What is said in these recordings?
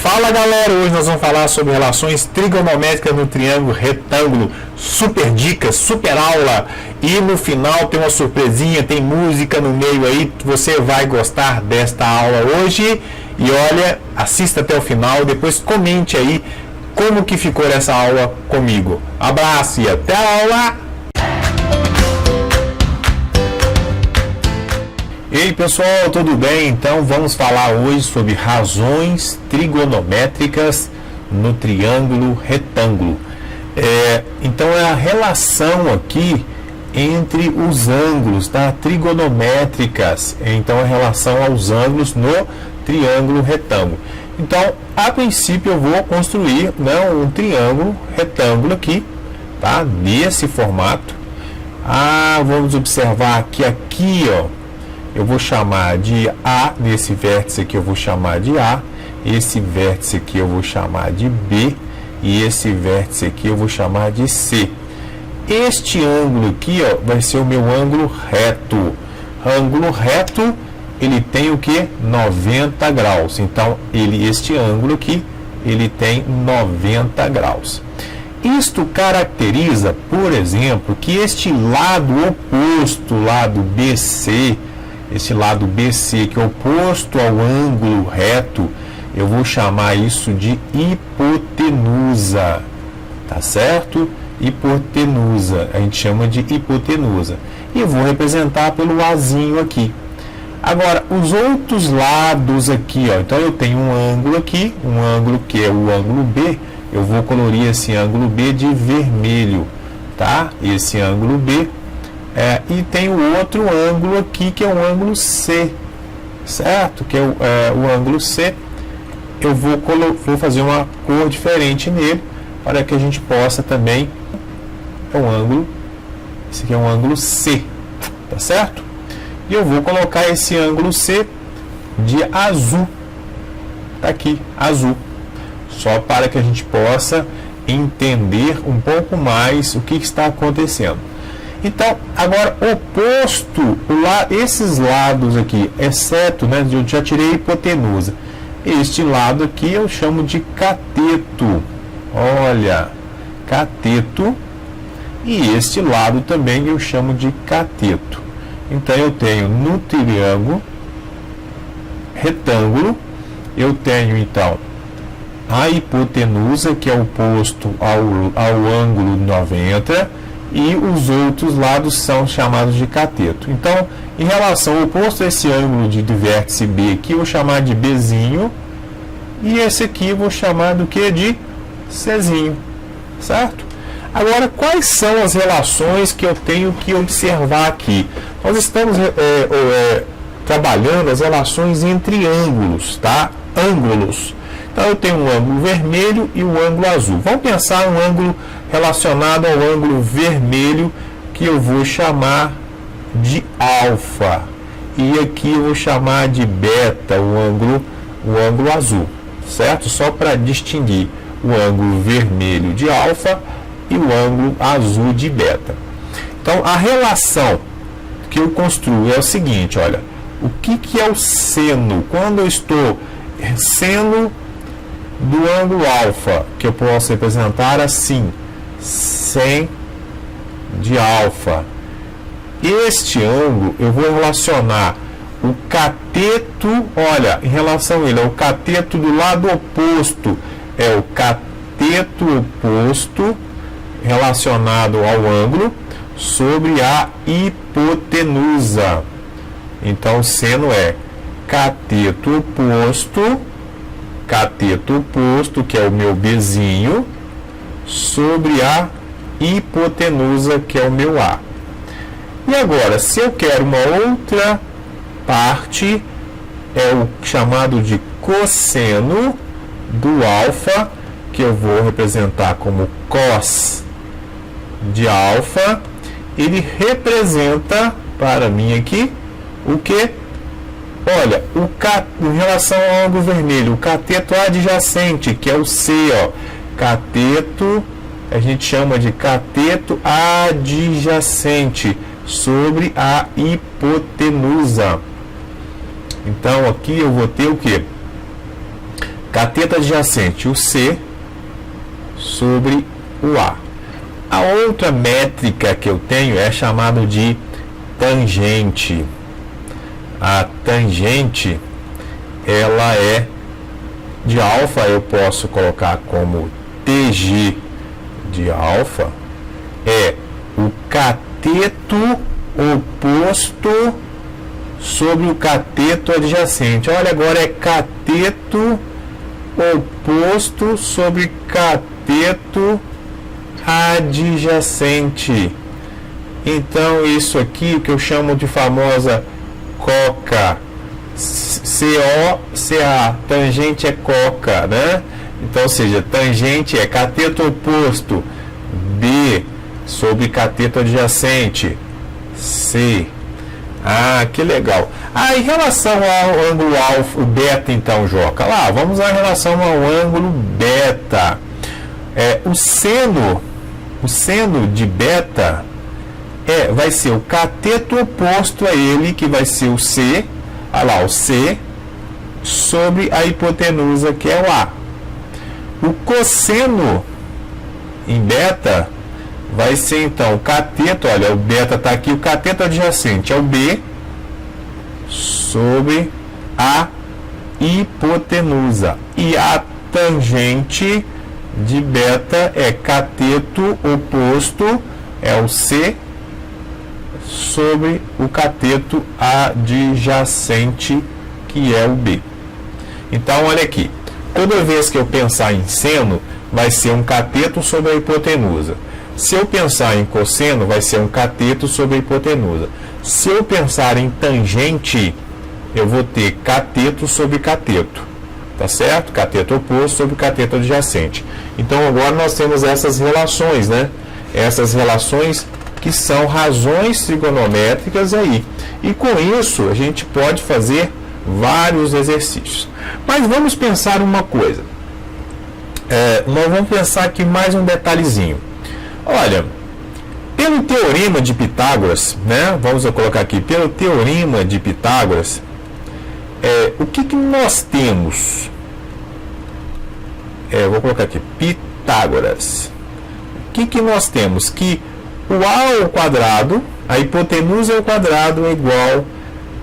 Fala galera, hoje nós vamos falar sobre relações trigonométricas no triângulo retângulo. Super dica, super aula. E no final tem uma surpresinha, tem música no meio aí. Você vai gostar desta aula hoje. E olha, assista até o final, depois comente aí como que ficou essa aula comigo. Abraço e até a aula! Ei pessoal, tudo bem? Então vamos falar hoje sobre razões trigonométricas no triângulo retângulo. Então é a relação aqui entre os ângulos, tá? Trigonométricas. Então é a relação aos ângulos no triângulo retângulo. Então, a princípio eu vou construir, né, um triângulo retângulo aqui, tá? Nesse formato. Vamos observar que aqui, ó, eu vou chamar de A, nesse vértice aqui eu vou chamar de A, esse vértice aqui eu vou chamar de B, e esse vértice aqui eu vou chamar de C. Este ângulo aqui, ó, vai ser o meu ângulo reto. Ângulo reto, ele tem o que? 90 graus. Então, este ângulo aqui, ele tem 90 graus. Isto caracteriza, por exemplo, que este lado oposto, lado BC, esse lado BC, que é oposto ao ângulo reto, eu vou chamar isso de hipotenusa, tá certo? Hipotenusa, a gente chama de hipotenusa. E eu vou representar pelo Azinho aqui. Agora, os outros lados aqui, ó, então eu tenho um ângulo aqui, um ângulo que é o ângulo B, eu vou colorir esse ângulo B de vermelho, tá? Esse ângulo B. E tem o outro ângulo aqui, que é o ângulo C, certo? Que é o ângulo C. Eu vou fazer uma cor diferente nele, para que a gente possa também... esse aqui é um ângulo C, tá certo? E eu vou colocar esse ângulo C de azul, tá aqui, azul. Só para que a gente possa entender um pouco mais o que está acontecendo. Então, agora, oposto, esses lados aqui, exceto, né, eu já tirei a hipotenusa. Este lado aqui eu chamo de cateto. Olha, cateto. E este lado também eu chamo de cateto. Então, eu tenho no triângulo retângulo, eu tenho, então, a hipotenusa, que é oposto ao ângulo 90, e os outros lados são chamados de cateto. Então, em relação ao oposto a esse ângulo de vértice B aqui, eu vou chamar de Bzinho, e esse aqui eu vou chamar do que? De Czinho, certo? Agora, quais são as relações que eu tenho que observar aqui? Nós estamos trabalhando as relações entre ângulos, tá? Ângulos. Então, eu tenho um ângulo vermelho e um ângulo azul. Vamos pensar um ângulo relacionado ao ângulo vermelho, que eu vou chamar de alfa. E aqui eu vou chamar de beta, o ângulo azul, certo? Só para distinguir o ângulo vermelho de alfa e o ângulo azul de beta. Então, a relação que eu construo é o seguinte, olha. O que é o seno? Quando eu estou seno do ângulo alfa, que eu posso representar assim, sen de alfa. Este ângulo eu vou relacionar o cateto, olha, em relação a ele, é o cateto do lado oposto, é o cateto oposto relacionado ao ângulo sobre a hipotenusa. Então, seno é cateto oposto, que é o meu Bzinho, sobre a hipotenusa, que é o meu A. E agora, se eu quero uma outra parte, é o chamado de cosseno do alfa, que eu vou representar como cos de alfa. Ele representa para mim aqui o que? Olha, em relação ao ângulo vermelho, o cateto adjacente, que é o C, ó. Cateto, a gente chama de cateto adjacente sobre a hipotenusa. Então, aqui eu vou ter o quê? cateto adjacente, o C, sobre o A. A outra métrica que eu tenho é chamada de tangente. A tangente, ela é de alfa, eu posso colocar como TG de alfa, é o cateto oposto sobre o cateto adjacente. Olha, agora é cateto oposto sobre cateto adjacente. Então, isso aqui, o que eu chamo de famosa coca, COCA, tangente é coca, né? Então, ou seja, tangente é cateto oposto, B, sobre cateto adjacente, C. Ah, que legal. Em relação ao ângulo alfa, o beta, então, Joca, lá, vamos à relação ao ângulo beta. O seno de beta vai ser o cateto oposto a ele, que vai ser o C, olha lá, o C, sobre a hipotenusa, que é o A. O cosseno em beta vai ser, então, o cateto, olha, o beta está aqui, o cateto adjacente é o B, sobre a hipotenusa. E a tangente de beta é cateto oposto, é o C, sobre o cateto adjacente, que é o B. Então, olha aqui, toda vez que eu pensar em seno, vai ser um cateto sobre a hipotenusa. Se eu pensar em cosseno, vai ser um cateto sobre a hipotenusa. Se eu pensar em tangente, eu vou ter cateto sobre cateto, tá certo? Cateto oposto sobre cateto adjacente. Então, agora nós temos essas relações, né? Essas relações que são razões trigonométricas aí. E com isso, a gente pode fazer vários exercícios. Mas vamos pensar uma coisa. Nós vamos pensar aqui mais um detalhezinho. Olha, pelo teorema de Pitágoras, né? Vamos colocar aqui, pelo teorema de Pitágoras, o que nós temos? Vou colocar aqui, Pitágoras. O que nós temos? Que o A ao quadrado, a hipotenusa ao quadrado é igual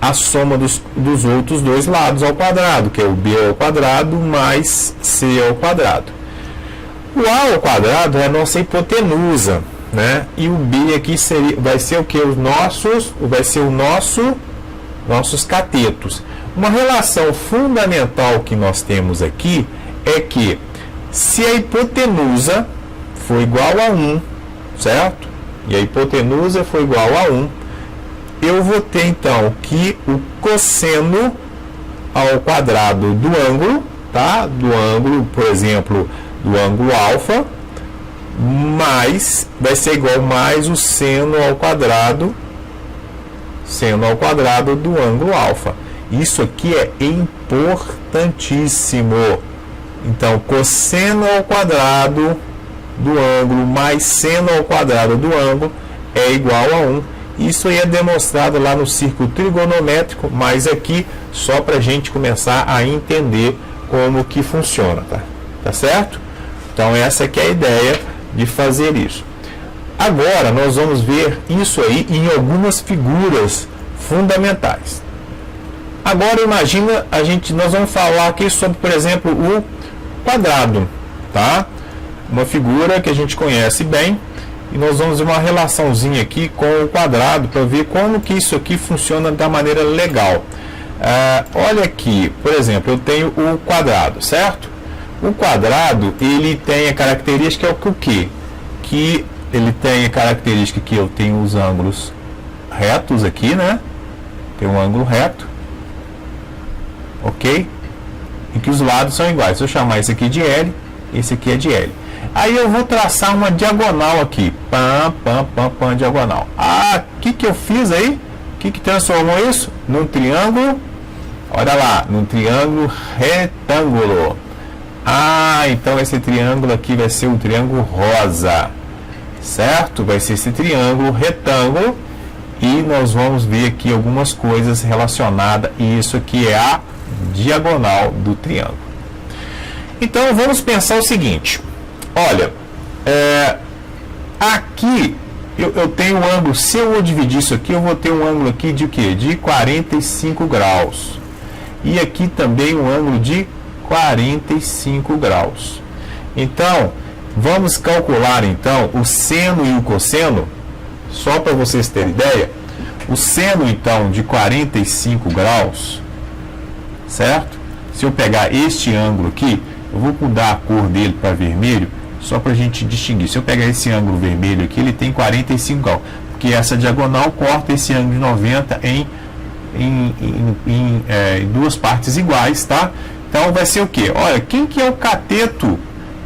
à soma dos outros dois lados ao quadrado, que é o B ao quadrado mais C ao quadrado. O A ao quadrado é a nossa hipotenusa, né? E o B aqui vai ser o que? Nossos catetos. Uma relação fundamental que nós temos aqui é que se a hipotenusa for igual a 1, certo? E a hipotenusa for igual a 1, eu vou ter então que o cosseno ao quadrado do ângulo, tá? Do ângulo, por exemplo, do ângulo alfa, vai ser igual mais o seno ao quadrado do ângulo alfa. Isso aqui é importantíssimo. Então, cosseno ao quadrado do ângulo mais seno ao quadrado do ângulo é igual a 1. Isso aí é demonstrado lá no círculo trigonométrico, mas aqui só para a gente começar a entender como que funciona, tá certo? Então, essa aqui é a ideia de fazer isso. Agora, nós vamos ver isso aí em algumas figuras fundamentais. Agora, imagina, nós vamos falar aqui sobre, por exemplo, o quadrado, tá? Uma figura que a gente conhece bem, e nós vamos ver uma relaçãozinha aqui com o quadrado, para ver como que isso aqui funciona da maneira legal. Olha aqui, por exemplo, eu tenho o quadrado, certo? O quadrado, ele tem a característica, o quê? Que ele tem a característica que eu tenho os ângulos retos aqui, né? Tem um ângulo reto, ok? Em que os lados são iguais. Se eu chamar esse aqui de L, esse aqui é de L. Aí eu vou traçar uma diagonal aqui. Diagonal. O que eu fiz aí? O que transformou isso? Num triângulo. Olha lá, num triângulo retângulo. Então esse triângulo aqui vai ser um triângulo rosa, certo? Vai ser esse triângulo retângulo, e nós vamos ver aqui algumas coisas relacionadas, e isso aqui é a diagonal do triângulo. Então vamos pensar o seguinte, olha, aqui eu tenho um ângulo, se eu vou dividir isso aqui, eu vou ter um ângulo aqui de quê? De 45 graus. E aqui também um ângulo de 45 graus. Então, vamos calcular então o seno e o cosseno, só para vocês terem ideia. O seno então de 45 graus, certo? Se eu pegar este ângulo aqui, eu vou mudar a cor dele para vermelho, só para a gente distinguir. Se eu pegar esse ângulo vermelho aqui, ele tem 45 graus, porque essa diagonal corta esse ângulo de 90 em duas partes iguais, tá? Então vai ser o que? Olha, quem que é o cateto?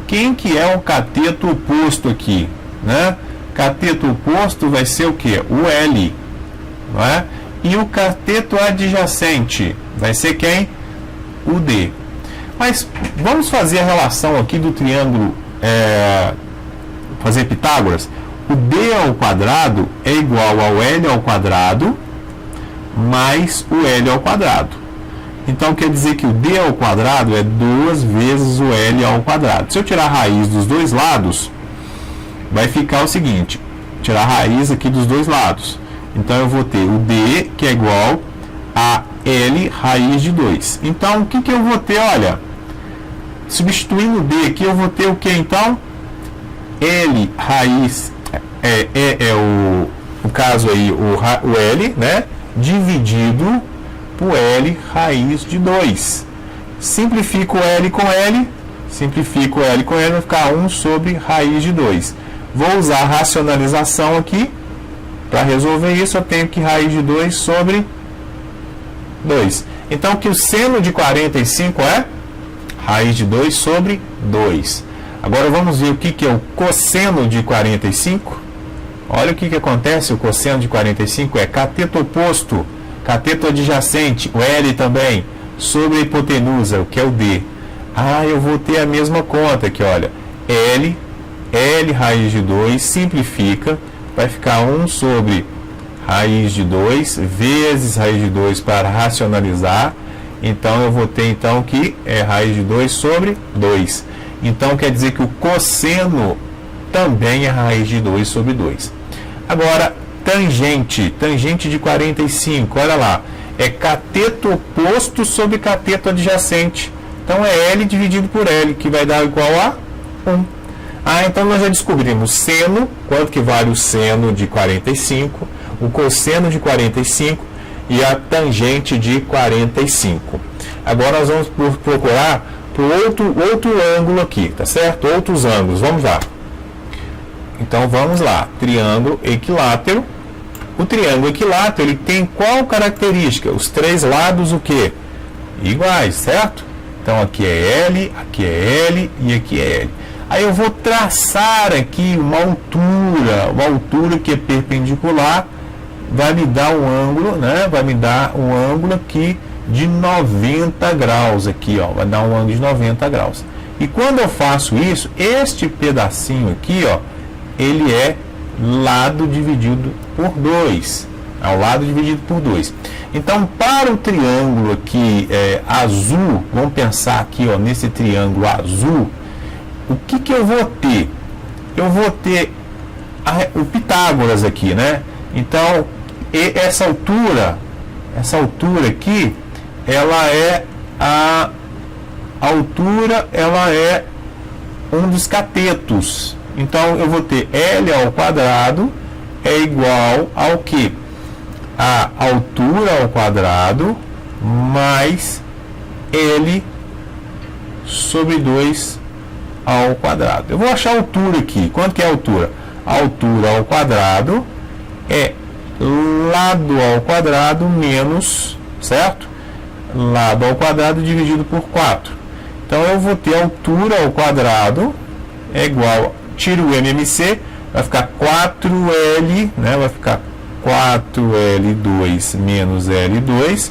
Quem que é o cateto oposto aqui, né? Cateto oposto vai ser o que? O L, não é? E o cateto adjacente vai ser quem? O D. Mas vamos fazer a relação aqui do triângulo, fazer Pitágoras. O D ao quadrado é igual ao L ao quadrado mais o L ao quadrado. Então quer dizer que o D ao quadrado é 2 vezes o L ao quadrado. Se eu tirar a raiz dos dois lados, vai ficar o seguinte, tirar a raiz aqui dos dois lados. Então eu vou ter o D, que é igual a L raiz de 2. Então o que eu vou ter? Olha, substituindo o D aqui, eu vou ter o que então? L raiz, o caso aí, o L, né? Dividido por L raiz de 2. Simplifico o L com L, vai ficar 1 sobre raiz de 2. Vou usar a racionalização aqui. Para resolver isso, eu tenho que raiz de 2 sobre 2. Então, que o seno de 45 é raiz de 2 sobre 2. Agora, vamos ver o que é o cosseno de 45. Olha o que acontece, o cosseno de 45 é cateto oposto, cateto adjacente, o L também, sobre a hipotenusa, o que é o D. Eu vou ter a mesma conta aqui, olha, L raiz de 2, simplifica, vai ficar 1 sobre raiz de 2, vezes raiz de 2 para racionalizar, então eu vou ter então que é raiz de 2 sobre 2. Então quer dizer que o cosseno também é raiz de 2 sobre 2. Agora, tangente de 45, olha lá, é cateto oposto sobre cateto adjacente. Então é L dividido por L, que vai dar igual a 1. Então nós já descobrimos seno, quanto que vale o seno de 45, o cosseno de 45 e a tangente de 45. Agora nós vamos procurar por outro ângulo aqui, tá certo? Outros ângulos, vamos lá. Então vamos lá, triângulo equilátero. O triângulo equilátero, ele tem qual característica? Os três lados o quê? Iguais, certo? Então aqui é L e aqui é L. Aí eu vou traçar aqui uma altura que é perpendicular, vai me dar um ângulo, né? Vai me dar um ângulo aqui de 90 graus aqui, ó, vai dar um ângulo de 90 graus. E quando eu faço isso, este pedacinho aqui, ó, ele é lado dividido por 2. É o lado dividido por 2. Então, para o triângulo aqui azul, vamos pensar aqui, ó, nesse triângulo azul, o que eu vou ter? Eu vou ter o Pitágoras aqui, né? Então, essa altura aqui, ela é a altura, ela é um dos catetos. Então, eu vou ter L ao quadrado é igual ao que? A altura ao quadrado mais L sobre 2 ao quadrado. Eu vou achar a altura aqui. Quanto que é a altura? A altura ao quadrado é lado ao quadrado menos, certo? Lado ao quadrado dividido por 4. Então, eu vou ter a altura ao quadrado é igual, tiro o MMC, vai ficar 4L, né? Vai ficar 4L2 menos L2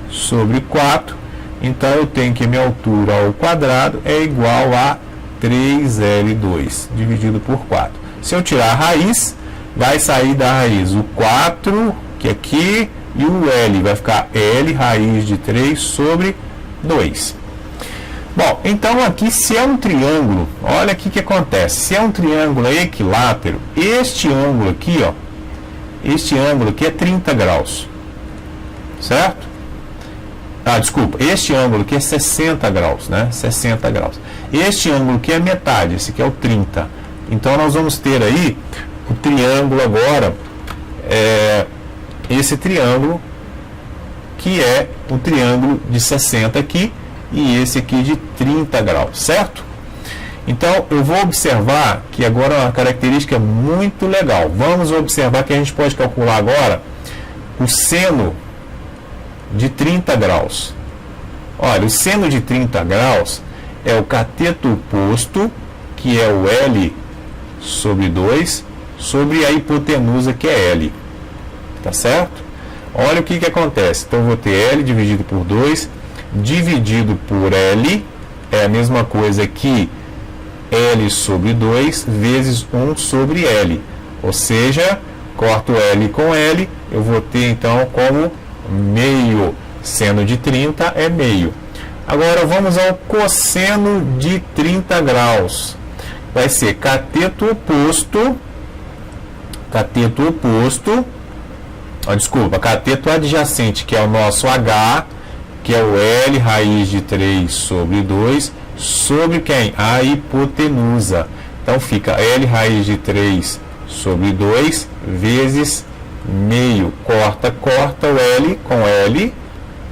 sobre 4. Então, eu tenho que minha altura ao quadrado é igual a 3L2 dividido por 4. Se eu tirar a raiz, vai sair da raiz o 4, que é aqui, e o L vai ficar L raiz de 3 sobre 2. Bom, então aqui se é um triângulo, olha aqui o que acontece. Se é um triângulo equilátero, este ângulo aqui, ó, este ângulo aqui é 30 graus, certo? Desculpa, este ângulo aqui é 60 graus, né? 60 graus. Este ângulo aqui é metade, esse aqui é o 30. Então nós vamos ter aí o triângulo agora, esse triângulo que é o triângulo de 60 aqui e esse aqui de 30 graus, certo? Então eu vou observar que agora é uma característica muito legal. Vamos observar que a gente pode calcular agora o seno de 30 graus. Olha, o seno de 30 graus é o cateto oposto, que é o L sobre 2, sobre a hipotenusa, que é L. Tá certo? Olha o que acontece. Então eu vou ter L dividido por 2, dividido por L, é a mesma coisa que L sobre 2 vezes 1 sobre L. Ou seja, corto L com L, eu vou ter então como meio. Seno de 30 é meio. Agora vamos ao cosseno de 30 graus. Vai ser cateto oposto, cateto adjacente, que é o nosso H, que é o L raiz de 3 sobre 2, sobre quem? A hipotenusa. Então fica L raiz de 3 sobre 2 vezes meio. Corta o L com L,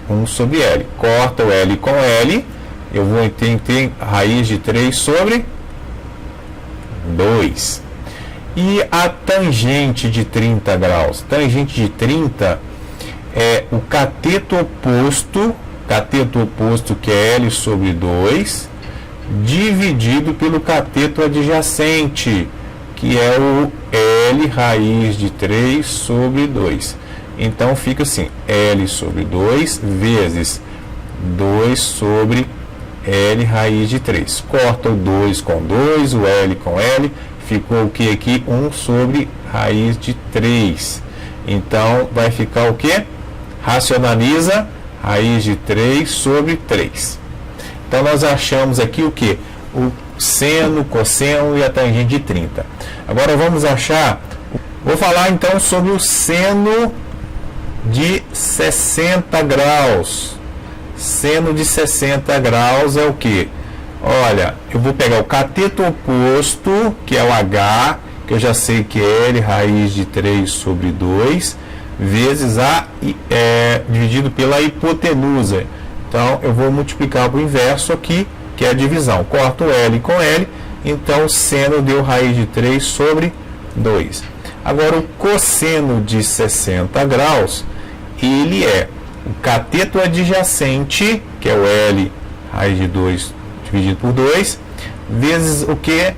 1 sobre L. Corta o L com L, eu vou ter raiz de 3 sobre 2. E a tangente de 30 graus? Tangente de 30 é o cateto oposto que é L sobre 2, dividido pelo cateto adjacente, que é o L raiz de 3 sobre 2. Então fica assim, L sobre 2 vezes 2 sobre L raiz de 3. Corta o 2 com 2, o L com L, ficou o que aqui? 1 sobre raiz de 3. Então vai ficar o que? Racionaliza, raiz de 3 sobre 3. Então nós achamos aqui o que? O seno, cosseno e a tangente de 30. Agora vamos achar, vou falar então sobre o seno de 60 graus. Seno de 60 graus é o que? Olha, eu vou pegar o cateto oposto, que é o H, que eu já sei que é L raiz de 3 sobre 2, vezes dividido pela hipotenusa. Então eu vou multiplicar para o inverso aqui, que é a divisão. Corto L com L, então o seno deu raiz de 3 sobre 2. Agora o cosseno de 60 graus, ele é o cateto adjacente, que é o L raiz de 2 dividido por 2, vezes o que?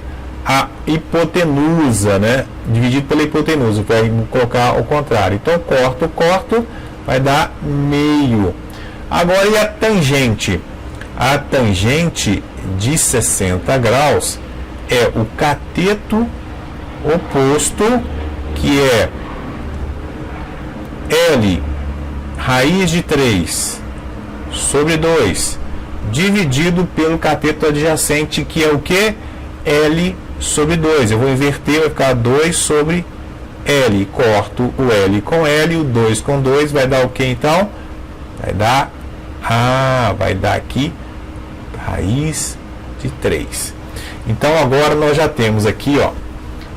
A hipotenusa, né? Dividido pela hipotenusa, vai colocar ao contrário. Então corto, vai dar meio. Agora e a tangente? A tangente de 60 graus é o cateto oposto, que é L raiz de 3 sobre 2, dividido pelo cateto adjacente, que é o que? L sobre 2. Eu vou inverter, vai ficar 2 sobre L. Corto o L com L, o 2 com 2, vai dar o que então? Vai dar aqui raiz de 3. Então agora nós já temos aqui, ó,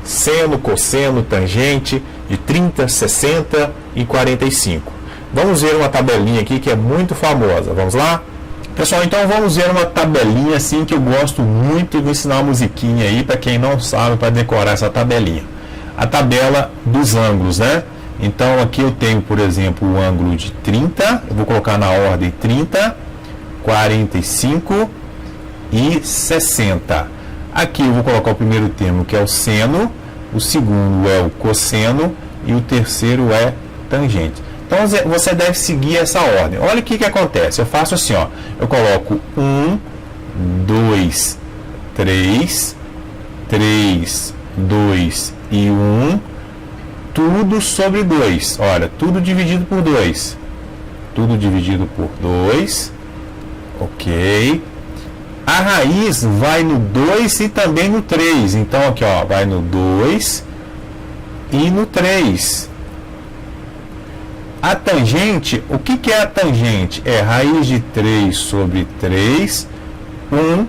seno, cosseno, tangente de 30, 60 e 45. Vamos ver uma tabelinha aqui que é muito famosa. Vamos lá? Pessoal, então vamos ver uma tabelinha assim que eu gosto muito. Vou ensinar uma musiquinha aí para quem não sabe, para decorar essa tabelinha. A tabela dos ângulos, né? Então aqui eu tenho, por exemplo, o ângulo de 30. Eu vou colocar na ordem 30, 45 e 60. Aqui eu vou colocar o primeiro termo, que é o seno, o segundo é o cosseno e o terceiro é tangente. Então você deve seguir essa ordem. Olha o que acontece. Eu faço assim, ó. Eu coloco 1, 2, 3, 3, 2 e 1, tudo sobre 2. Olha, tudo dividido por 2. Tudo dividido por 2. Ok. A raiz vai no 2 e também no 3. Então, aqui, ó, vai no 2 e no 3. A tangente, o que é a tangente? É raiz de 3 sobre 3, 1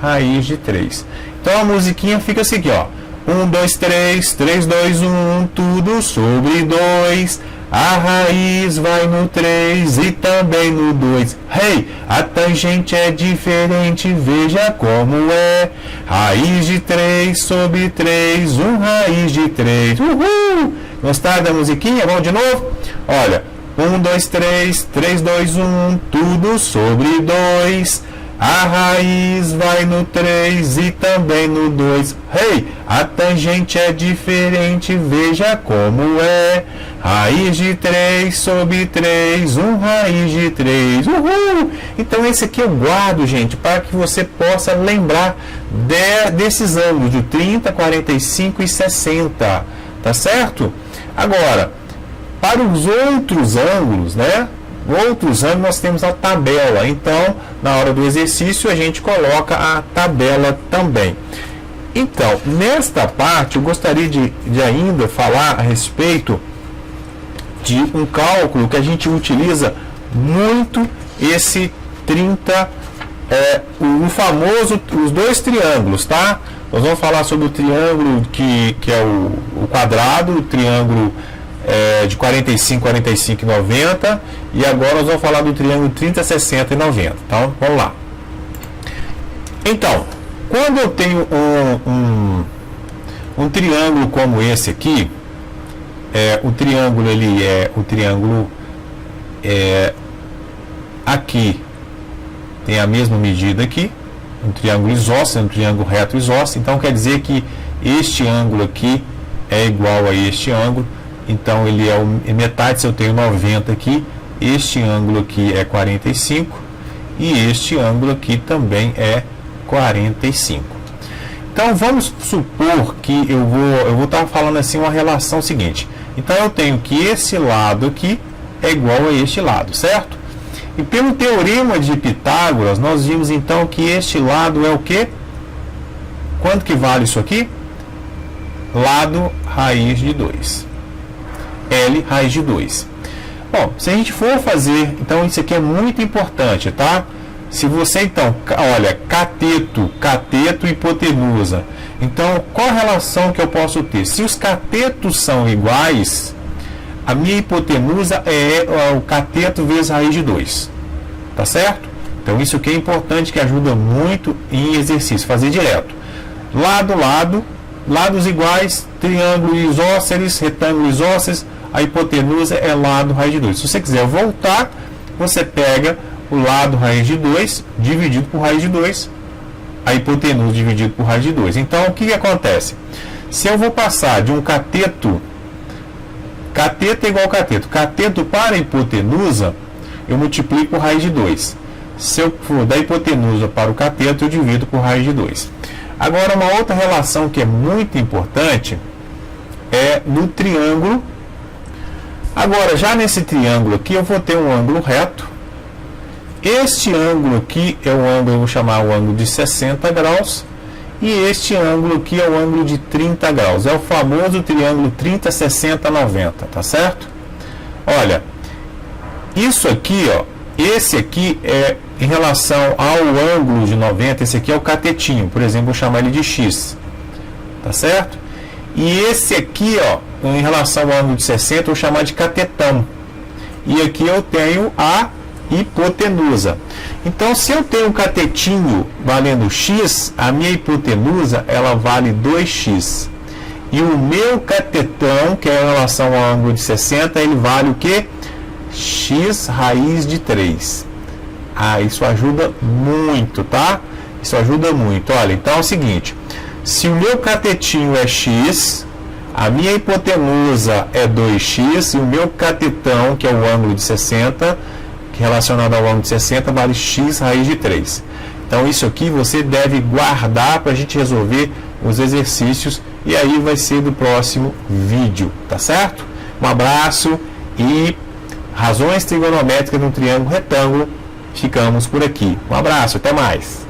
raiz de 3. Então, a musiquinha fica assim, aqui, ó. 1, 2, 3, 3, 2, 1, tudo sobre 2. A raiz vai no 3 e também no 2. Hey, a tangente é diferente, veja como é. Raiz de 3 sobre 3, 1 raiz de 3. Uhul! Gostaram da musiquinha? Vamos de novo? Olha, 1, 2, 3, 3, 2, 1, tudo sobre 2. A raiz vai no 3 e também no 2. Hey, a tangente é diferente, veja como é. Raiz de 3 sobre 3, 1 raiz de 3. Uhul! Então esse aqui eu guardo, gente, para que você possa lembrar desses ângulos de 30, 45 e 60. Tá certo? Agora, para os outros ângulos, né? Outros ângulos nós temos a tabela. Então, na hora do exercício, a gente coloca a tabela também. Então, nesta parte, eu gostaria de ainda falar a respeito de um cálculo que a gente utiliza muito, esse 30, o famoso, os dois triângulos, tá? Nós vamos falar sobre o triângulo que é o quadrado, o triângulo de 45, 45 e 90, e agora nós vamos falar do triângulo 30, 60 e 90. Então, vamos lá. Então, quando eu tenho um triângulo como esse aqui, o triângulo ele é o triângulo aqui tem a mesma medida aqui, um triângulo isósceles, um triângulo reto isósceles. Então quer dizer que este ângulo aqui é igual a este ângulo. Então ele é metade. Se eu tenho 90 aqui, este ângulo aqui é 45 e este ângulo aqui também é 45. Então vamos supor que eu vou estar falando assim uma relação seguinte. Então eu tenho que esse lado aqui é igual a este lado, certo? E pelo teorema de Pitágoras, nós vimos então que este lado é o quê? Quanto que vale isso aqui? Lado raiz de 2. L raiz de 2. Bom, se a gente for fazer, então isso aqui é muito importante, tá? Se você então, olha, cateto, cateto e hipotenusa. Então, qual a relação que eu posso ter? Se os catetos são iguais, a minha hipotenusa é o cateto vezes raiz de 2. Tá certo? Então, isso aqui é importante, que ajuda muito em exercício, fazer direto. Lado, lado, lados iguais, triângulo isósceles, retângulo isósceles, a hipotenusa é lado raiz de 2. Se você quiser voltar, você pega o lado raiz de 2 dividido por raiz de 2, a hipotenusa dividido por raiz de 2. Então, o que acontece? Se eu vou passar de um cateto, cateto é igual a cateto, cateto para a hipotenusa, eu multiplico por raiz de 2. Se eu for da hipotenusa para o cateto, eu divido por raiz de 2. Agora, uma outra relação que é muito importante é no triângulo. Agora, já nesse triângulo aqui, eu vou ter um ângulo reto. Este ângulo aqui é o ângulo, eu vou chamar o ângulo de 60 graus. E este ângulo aqui é o ângulo de 30 graus. É o famoso triângulo 30, 60, 90, tá certo? Olha, isso aqui, ó, esse aqui é em relação ao ângulo de 90, esse aqui é o catetinho, por exemplo, vou chamar ele de X, tá certo? E esse aqui, ó, em relação ao ângulo de 60, eu vou chamar de catetão. E aqui eu tenho a hipotenusa. Então, se eu tenho um catetinho valendo x, a minha hipotenusa ela vale 2x. E o meu catetão, que é em relação ao ângulo de 60, ele vale o que? X raiz de 3. Ah, isso ajuda muito, tá? Isso ajuda muito. Olha, então é o seguinte: se o meu catetinho é x, a minha hipotenusa é 2x, e o meu catetão, que é o ângulo de 60, relacionado ao ângulo de 60, vale x raiz de 3. Então isso aqui você deve guardar para a gente resolver os exercícios, e aí vai ser do próximo vídeo, tá certo? Um abraço e razões trigonométricas no triângulo retângulo, ficamos por aqui. Um abraço, até mais!